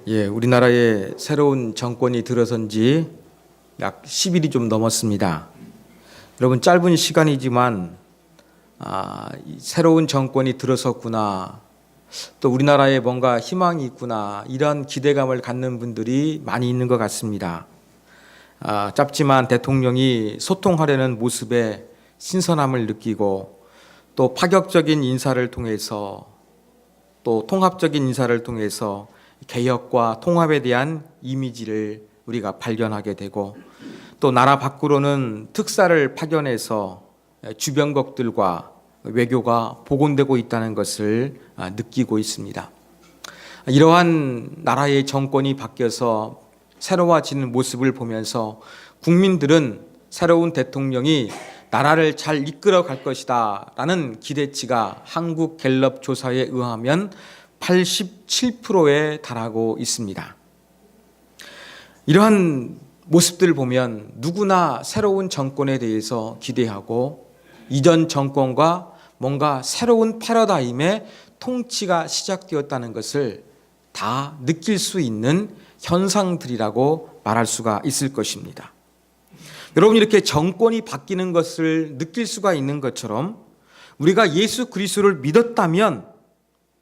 우리나라에 새로운 정권이 들어선 지 약 10일이 좀 넘었습니다. 여러분, 짧은 시간이지만 새로운 정권이 들어섰구나, 또 우리나라에 뭔가 희망이 있구나, 이런 기대감을 갖는 분들이 많이 있는 것 같습니다. 짧지만 대통령이 소통하려는 모습에 신선함을 느끼고, 또 파격적인 인사를 통해서, 또 통합적인 인사를 통해서 개혁과 통합에 대한 이미지를 우리가 발견하게 되고, 또 나라 밖으로는 특사를 파견해서 주변국들과 외교가 복원되고 있다는 것을 느끼고 있습니다. 이러한 나라의 정권이 바뀌어서 새로워지는 모습을 보면서 국민들은 새로운 대통령이 나라를 잘 이끌어 갈 것이다 라는 기대치가 한국 갤럽 조사에 의하면 87%에 달하고 있습니다. 이러한 모습들을 보면 누구나 새로운 정권에 대해서 기대하고, 이전 정권과 뭔가 새로운 패러다임의 통치가 시작되었다는 것을 다 느낄 수 있는 현상들이라고 말할 수가 있을 것입니다. 여러분, 이렇게 정권이 바뀌는 것을 느낄 수가 있는 것처럼 우리가 예수 그리스도를 믿었다면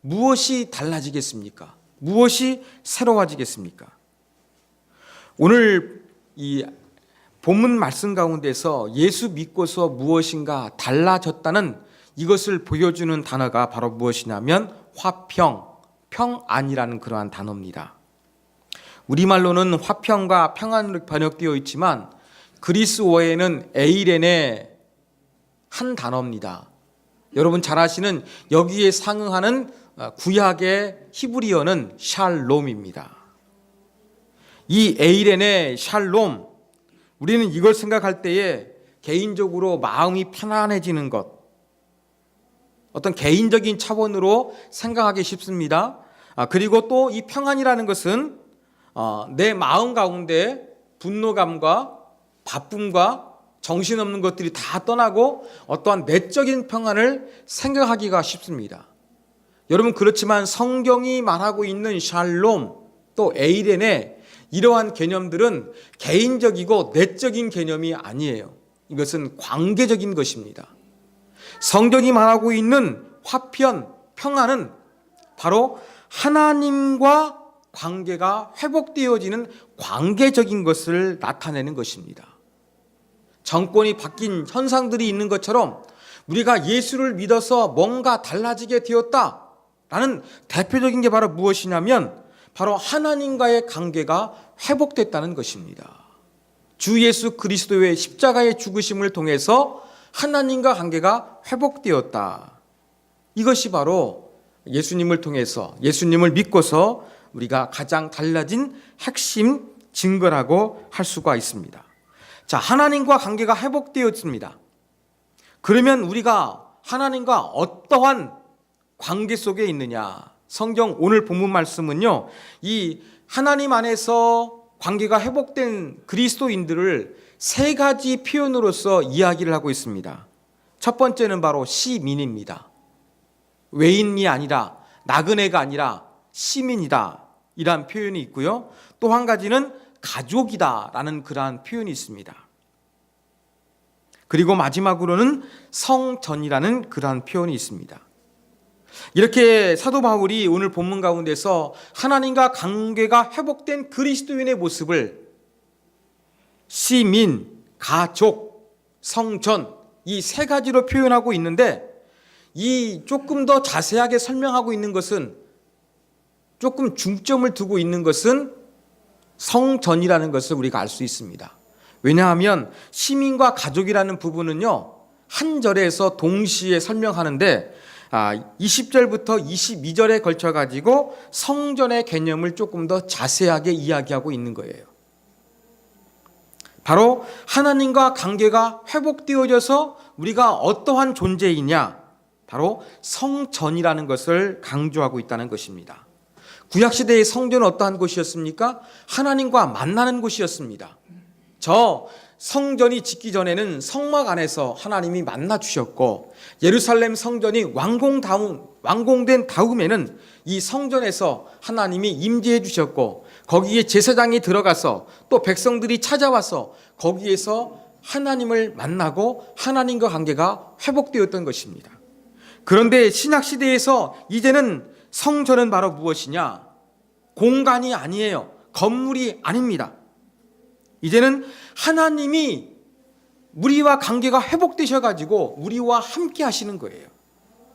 무엇이 달라지겠습니까? 무엇이 새로워지겠습니까? 오늘 이 본문 말씀 가운데서 예수 믿고서 무엇인가 달라졌다는 이것을 보여주는 단어가 바로 무엇이냐면 화평, 평안이라는 그러한 단어입니다. 우리말로는 화평과 평안으로 번역되어 있지만 그리스어에는 에이렌의 한 단어입니다. 여러분 잘 아시는 여기에 상응하는 구약의 히브리어는 샬롬입니다. 이 에이렌의 샬롬, 우리는 이걸 생각할 때에 개인적으로 마음이 편안해지는 것, 어떤 개인적인 차원으로 생각하기 쉽습니다. 그리고 또 이 평안이라는 것은 내 마음 가운데 분노감과 바쁨과 정신없는 것들이 다 떠나고 어떠한 내적인 평안을 생각하기가 쉽습니다. 여러분, 그렇지만 성경이 말하고 있는 샬롬, 또 에이렌의 이러한 개념들은 개인적이고 내적인 개념이 아니에요. 이것은 관계적인 것입니다. 성경이 말하고 있는 화평, 평안은 바로 하나님과 관계가 회복되어지는 관계적인 것을 나타내는 것입니다. 정권이 바뀐 현상들이 있는 것처럼 우리가 예수를 믿어서 뭔가 달라지게 되었다라는 대표적인 게 바로 무엇이냐면 바로 하나님과의 관계가 회복됐다는 것입니다. 주 예수 그리스도의 십자가의 죽으심을 통해서 하나님과 관계가 회복되었다. 이것이 바로 예수님을 통해서, 예수님을 믿고서 우리가 가장 달라진 핵심 증거라고 할 수가 있습니다. 자, 하나님과 관계가 회복되었습니다. 그러면 우리가 하나님과 어떠한 관계 속에 있느냐? 성경 오늘 본문 말씀은요, 이 하나님 안에서 관계가 회복된 그리스도인들을 세 가지 표현으로서 이야기를 하고 있습니다. 첫 번째는 바로 시민입니다. 외인이 아니라, 나그네가 아니라 시민이다, 이란 표현이 있고요. 또 한 가지는 가족이다 라는 그러한 표현이 있습니다. 그리고 마지막으로는 성전이라는 그러한 표현이 있습니다. 이렇게 사도 바울이 오늘 본문 가운데서 하나님과 관계가 회복된 그리스도인의 모습을 시민, 가족, 성전, 이 세 가지로 표현하고 있는데, 이 조금 더 자세하게 설명하고 있는 것은, 조금 중점을 두고 있는 것은 성전이라는 것을 우리가 알 수 있습니다. 왜냐하면 시민과 가족이라는 부분은요, 한 절에서 동시에 설명하는데 20절부터 22절에 걸쳐가지고 성전의 개념을 조금 더 자세하게 이야기하고 있는 거예요. 바로 하나님과 관계가 회복되어져서 우리가 어떠한 존재이냐, 바로 성전이라는 것을 강조하고 있다는 것입니다. 구약시대의 성전은 어떠한 곳이었습니까? 하나님과 만나는 곳이었습니다. 저 성전이 짓기 전에는 성막 안에서 하나님이 만나 주셨고, 예루살렘 성전이 완공된 다음에는 이 성전에서 하나님이 임재해 주셨고, 거기에 제사장이 들어가서 또 백성들이 찾아와서 거기에서 하나님을 만나고 하나님과 관계가 회복되었던 것입니다. 그런데 신약시대에서 이제는 성전은 바로 무엇이냐? 공간이 아니에요. 건물이 아닙니다. 이제는 하나님이 우리와 관계가 회복되셔가지고 우리와 함께 하시는 거예요.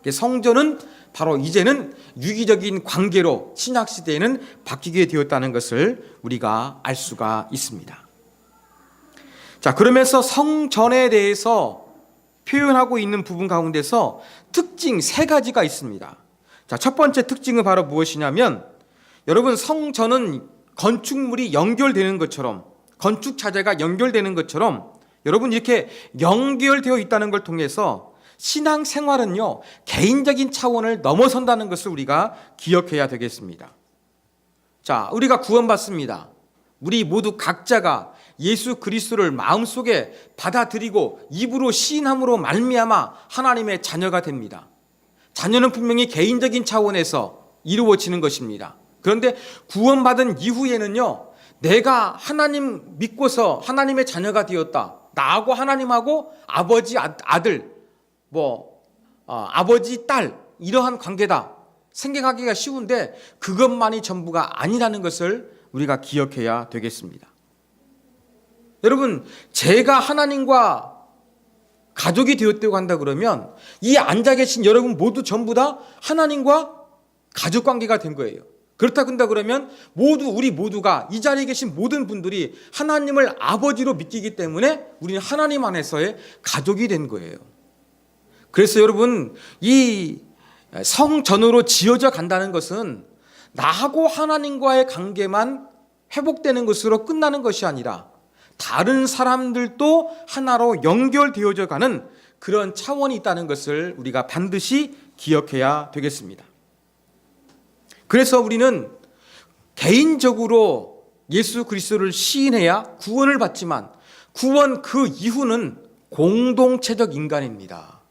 성전은 바로 이제는 유기적인 관계로 신약시대에는 바뀌게 되었다는 것을 우리가 알 수가 있습니다. 자, 그러면서 성전에 대해서 표현하고 있는 부분 가운데서 특징 3가지가 있습니다. 자, 첫 번째 특징은 바로 무엇이냐면, 여러분, 성전은 건축물이 연결되는 것처럼, 건축 자재가 연결되는 것처럼 여러분 이렇게 연결되어 있다는 걸 통해서 신앙생활은요, 개인적인 차원을 넘어선다는 것을 우리가 기억해야 되겠습니다. 자, 우리가 구원받습니다. 우리 모두 각자가 예수 그리스도를 마음속에 받아들이고 입으로 시인함으로 말미암아 하나님의 자녀가 됩니다. 자녀는 분명히 개인적인 차원에서 이루어지는 것입니다. 그런데 구원받은 이후에는요, 내가 하나님 믿고서 하나님의 자녀가 되었다. 나하고 하나님하고 아버지 아들, 아버지 딸, 이러한 관계다 생각하기가 쉬운데 그것만이 전부가 아니라는 것을 우리가 기억해야 되겠습니다. 여러분, 제가 하나님과 가족이 되었다고 한다 그러면 이 앉아 계신 여러분 모두 전부 다 하나님과 가족 관계가 된 거예요. 그렇다고 한다 그러면 우리 모두가 이 자리에 계신 모든 분들이 하나님을 아버지로 믿기기 때문에 우리는 하나님 안에서의 가족이 된 거예요. 그래서 여러분, 이 성전으로 지어져 간다는 것은 나하고 하나님과의 관계만 회복되는 것으로 끝나는 것이 아니라 다른 사람들도 하나로 연결되어져 가는 그런 차원이 있다는 것을 우리가 반드시 기억해야 되겠습니다. 그래서 우리는 개인적으로 예수 그리스도를 시인해야 구원을 받지만 구원 그 이후는 공동체적 인간입니다.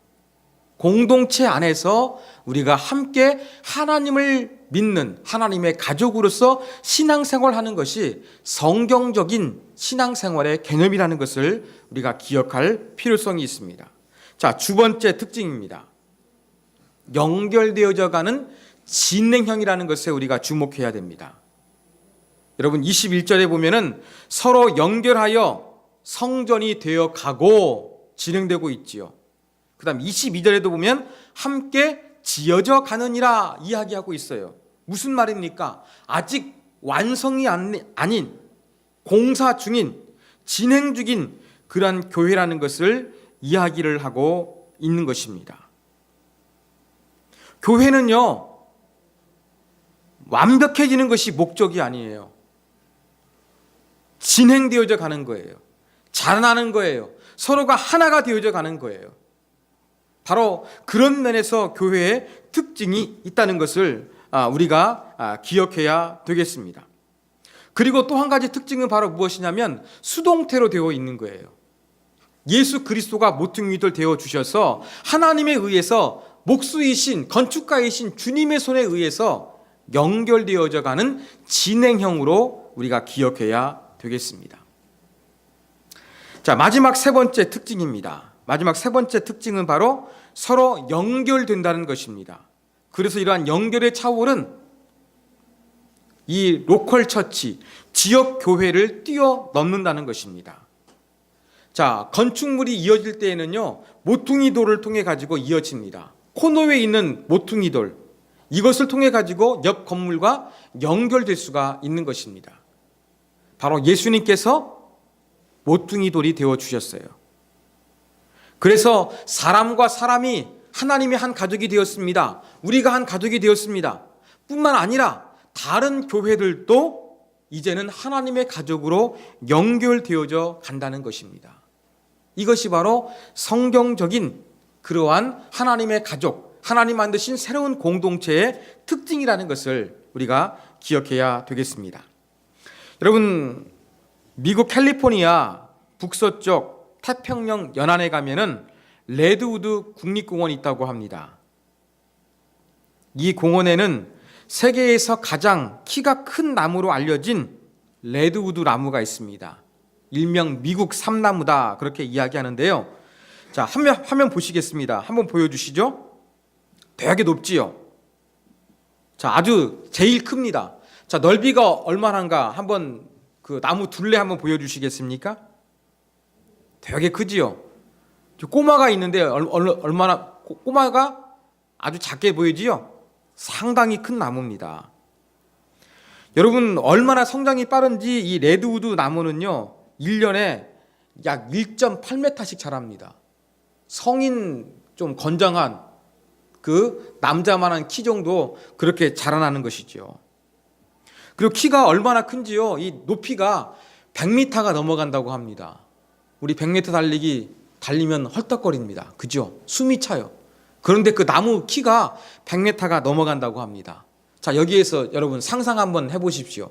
공동체 안에서 우리가 함께 하나님을 믿는 하나님의 가족으로서 신앙생활하는 것이 성경적인 신앙생활의 개념이라는 것을 우리가 기억할 필요성이 있습니다. 자, 두 번째 특징입니다. 연결되어져 가는 진행형이라는 것에 우리가 주목해야 됩니다. 여러분, 21절에 보면은 서로 연결하여 성전이 되어 가고 진행되고 있지요. 그 다음 22절에도 보면 함께 지어져 가느니라 이야기하고 있어요. 무슨 말입니까? 아직 완성이 아닌 공사 중인 진행 중인 그러한 교회라는 것을 이야기를 하고 있는 것입니다. 교회는요, 완벽해지는 것이 목적이 아니에요. 진행되어져 가는 거예요. 자라나는 거예요. 서로가 하나가 되어져 가는 거예요. 바로 그런 면에서 교회의 특징이 있다는 것을 우리가 기억해야 되겠습니다. 그리고 또 한 가지 특징은 바로 무엇이냐면 수동태로 되어 있는 거예요. 예수 그리스도가 모퉁이돌 되어 주셔서 하나님에 의해서 목수이신 건축가이신 주님의 손에 의해서 연결되어져 가는 진행형으로 우리가 기억해야 되겠습니다. 자, 마지막 3번째 특징입니다. 마지막 3번째 특징은 바로 서로 연결된다는 것입니다. 그래서 이러한 연결의 차원은 이 로컬 처치, 지역 교회를 뛰어넘는다는 것입니다. 자, 건축물이 이어질 때에는요, 모퉁이 돌을 통해 가지고 이어집니다. 코너에 있는 모퉁이 돌, 이것을 통해 가지고 옆 건물과 연결될 수가 있는 것입니다. 바로 예수님께서 모퉁이 돌이 되어 주셨어요. 그래서 사람과 사람이 하나님의 한 가족이 되었습니다. 우리가 한 가족이 되었습니다. 뿐만 아니라 다른 교회들도 이제는 하나님의 가족으로 연결되어져 간다는 것입니다. 이것이 바로 성경적인 그러한 하나님의 가족, 하나님 만드신 새로운 공동체의 특징이라는 것을 우리가 기억해야 되겠습니다. 여러분, 미국 캘리포니아 북서쪽 태평양 연안에 가면은 레드우드 국립공원이 있다고 합니다. 이 공원에는 세계에서 가장 키가 큰 나무로 알려진 레드우드 나무가 있습니다. 일명 미국 삼나무다 그렇게 이야기하는데요. 자, 화면 보시겠습니다. 한번 보여주시죠. 되게 높지요. 자, 아주 제일 큽니다. 자, 넓이가 얼마나인가 한번 그 나무 둘레 한번 보여주시겠습니까? 되게 크지요. 꼬마가 있는데 얼마나 꼬마가 아주 작게 보이지요. 상당히 큰 나무입니다. 여러분 얼마나 성장이 빠른지 이 레드우드 나무는요 1년에 약 1.8m씩 자랍니다. 성인 좀 건장한 그 남자만한 키 정도 그렇게 자라나는 것이죠. 그리고 키가 얼마나 큰지요. 이 높이가 100m가 넘어간다고 합니다. 우리 100m 달리면 헐떡거립니다. 그죠? 숨이 차요. 그런데 그 나무 키가 100m가 넘어간다고 합니다. 자, 여기에서 여러분 상상 한번 해보십시오.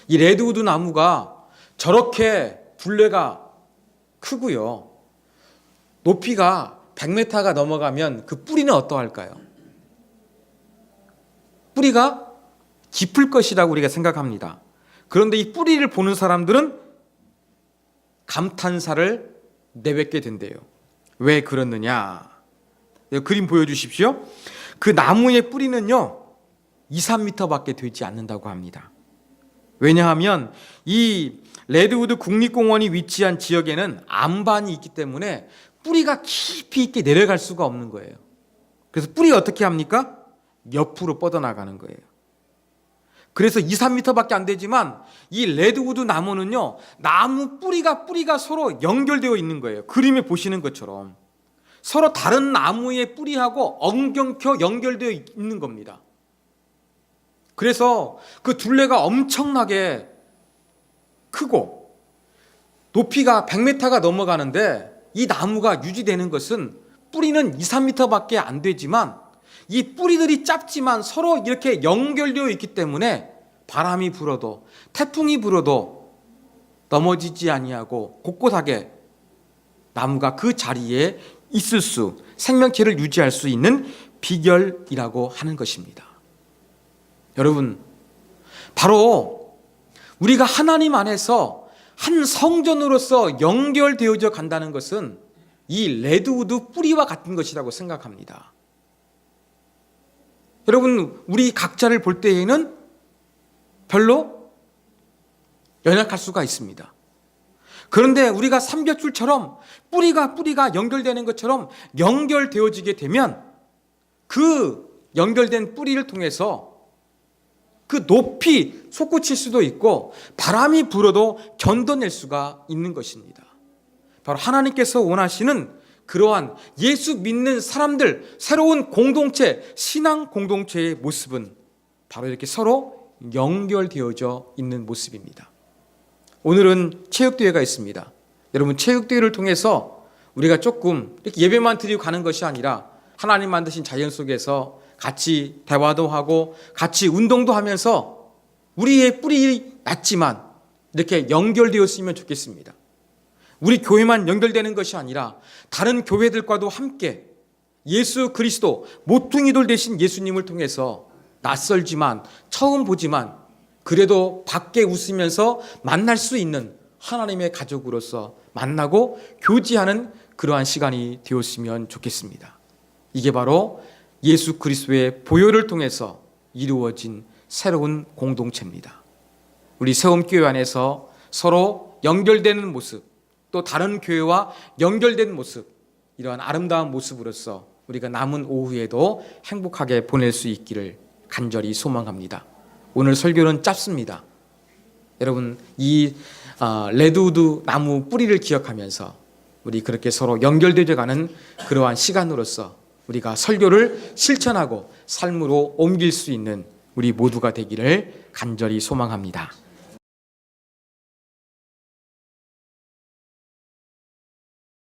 이 레드우드 나무가 저렇게 둘레가 크고요. 높이가 100m가 넘어가면 그 뿌리는 어떠할까요? 뿌리가 깊을 것이라고 우리가 생각합니다. 그런데 이 뿌리를 보는 사람들은 감탄사를 내뱉게 된대요. 왜 그렇느냐? 그림 보여주십시오. 그 나무의 뿌리는요 2, 3m밖에 되지 않는다고 합니다. 왜냐하면 이 레드우드 국립공원이 위치한 지역에는 암반이 있기 때문에 뿌리가 깊이 있게 내려갈 수가 없는 거예요. 그래서 뿌리가 어떻게 합니까? 옆으로 뻗어나가는 거예요. 그래서 2, 3m밖에 안 되지만 이 레드우드 나무는요 나무 뿌리가 서로 연결되어 있는 거예요. 그림에 보시는 것처럼 서로 다른 나무의 뿌리하고 엉경켜 연결되어 있는 겁니다. 그래서 그 둘레가 엄청나게 크고 높이가 100m가 넘어가는데 이 나무가 유지되는 것은 뿌리는 2, 3m밖에 안 되지만 이 뿌리들이 짧지만 서로 이렇게 연결되어 있기 때문에 바람이 불어도 태풍이 불어도 넘어지지 아니하고 꼿꼿하게 나무가 그 자리에 있을 수, 생명체를 유지할 수 있는 비결이라고 하는 것입니다. 여러분, 바로 우리가 하나님 안에서 한 성전으로서 연결되어져 간다는 것은 이 레드우드 뿌리와 같은 것이라고 생각합니다. 여러분, 우리 각자를 볼 때에는 별로 연약할 수가 있습니다. 그런데 우리가 삼겹줄처럼 뿌리가 연결되는 것처럼 연결되어지게 되면 그 연결된 뿌리를 통해서 그 높이 솟구칠 수도 있고 바람이 불어도 견뎌낼 수가 있는 것입니다. 바로 하나님께서 원하시는 그러한 예수 믿는 사람들, 새로운 공동체, 신앙 공동체의 모습은 바로 이렇게 서로 연결되어져 있는 모습입니다. 오늘은 체육대회가 있습니다. 여러분, 체육대회를 통해서 우리가 조금 이렇게 예배만 드리고 가는 것이 아니라 하나님 만드신 자연 속에서 같이 대화도 하고 같이 운동도 하면서 우리의 뿌리 낮지만 이렇게 연결되었으면 좋겠습니다. 우리 교회만 연결되는 것이 아니라 다른 교회들과도 함께 예수 그리스도 모퉁이돌 되신 예수님을 통해서 낯설지만 처음 보지만 그래도 밖에 웃으면서 만날 수 있는 하나님의 가족으로서 만나고 교제하는 그러한 시간이 되었으면 좋겠습니다. 이게 바로 예수 그리스도의 보혈을 통해서 이루어진 새로운 공동체입니다. 우리 세움교회 안에서 서로 연결되는 모습, 또 다른 교회와 연결된 모습, 이러한 아름다운 모습으로서 우리가 남은 오후에도 행복하게 보낼 수 있기를 간절히 소망합니다. 오늘 설교는 짧습니다. 여러분, 이 레드우드 나무 뿌리를 기억하면서 우리 그렇게 서로 연결되어 가는 그러한 시간으로서 우리가 설교를 실천하고 삶으로 옮길 수 있는 우리 모두가 되기를 간절히 소망합니다.